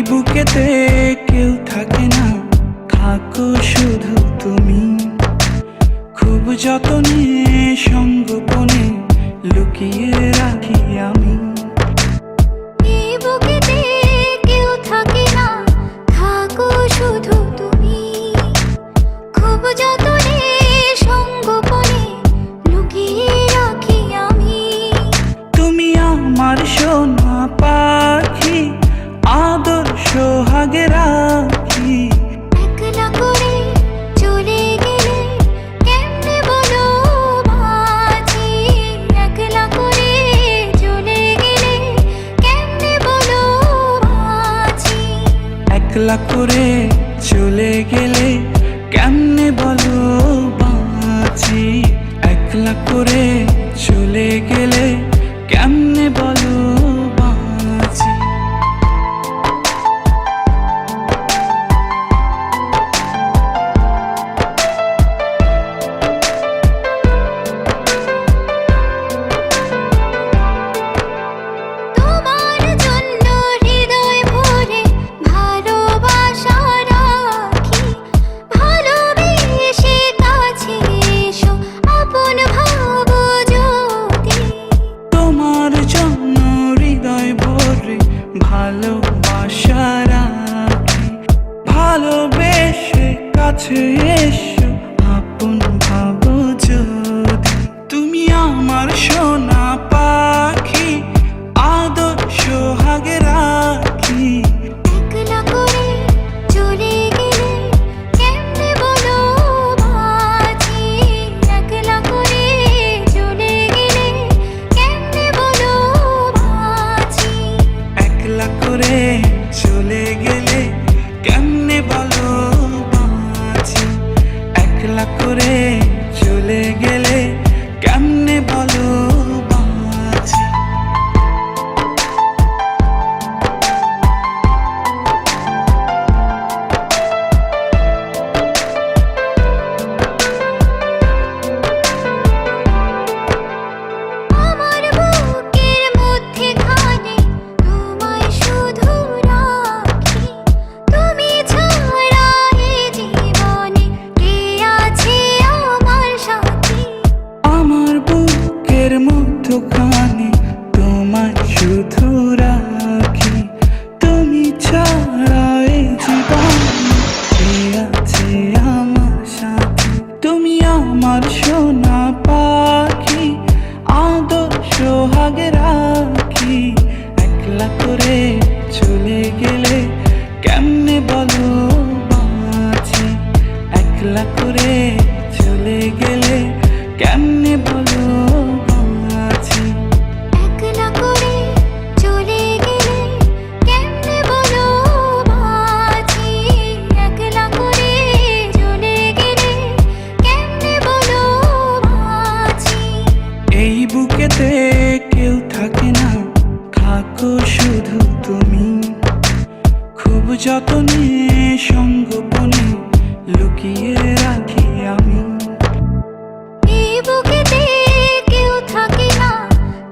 বুকেতে কেউ থাকে না, থাকো শুধু তুমি। খুব যতনে সঙ্গোপনে লুকিয়ে রাখি আমি। এই বুকেতে কেউ থাকে না, থাকো শুধু তুমি। খুব যতনে সঙ্গোপনে লুকিয়ে রাখি আমি। তুমি আমার সোনা পাখি, আদর সোহাগে রাখি। একলা করে চলে গেলে কেমনে বলো বাঁচি। একলা করে চলে গেলে কেমনে বলো বাঁচি। একলা করে চলে গেলে কেমনে বলো বাঁচি। একলা করে চলে গেলে কেমনে বলো বাঁচি। তোমার জন্য হৃদয় ভরে ভালোবাসা রাখি। ভালোবেসে কাছে এসো, আপন ভাবো যদি। তোমার জন্য হৃদয় ভরে ভালোবাসা রাখি। ভালোবেসে কাছে এসো, আপন ভাবো যদি। তুমি আমার সোনা পাখি, আদর সোহাগে রাখি। একলা করে চলে গেলে কেমনে বলো বাঁচি। একলা করে চলে গেলে কেমনে বলো বাঁচি। একলা করে চলে গেলে কেমনে বলো বাঁচি। একলা করে চলে গেলে কেমনে বলো বাঁচি। আমার বুকের মধ্যেখানে তোমায় শুধু রাখি। তুমি ছাড়া এ জীবনে কে আছে আমার সাথী। আমার বুকের মধ্যখানে তোমায় শুধু রাখি। তুমি ছাড়া এই জীবনে কে আছে আমার সাথে। তুমি আমার সোনা পাখি, আদর সোহাগে রাখি। একলা করে চলে গেলে কেমনে বলো বাঁচি। একলা করে চলে গেলে কেমনে বলো বাঁচি। একলা করে চলে গেলে কেমনে বলো বাঁচি। একলা করে চলে গেলে কেমনে বলো বাঁচি। এই বুকেতে কেউ থাকে না, থাকো শুধু তুমি। খুব যতনে সঙ্গোপনে লুকিয়ে রাখি আমি। এই বুকেতে কেউ থাকে না,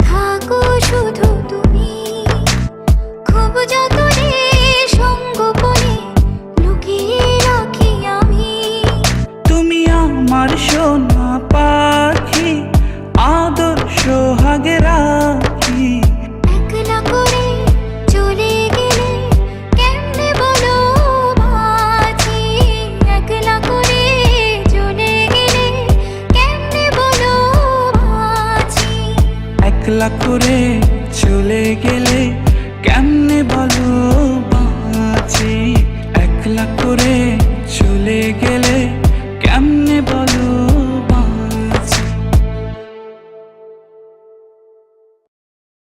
থাকো শুধু তুমি। খুব যতনে সঙ্গোপনে লুকিয়ে রাখি আমি। তুমি আমার সোনা পাখি, আদর সোহাগে রাখি। একলা করে চলে গেলে কেমনে বলো বাঁচি। একলা করে চলে গেলে কেমনে বলো বাঁচি। একলা করে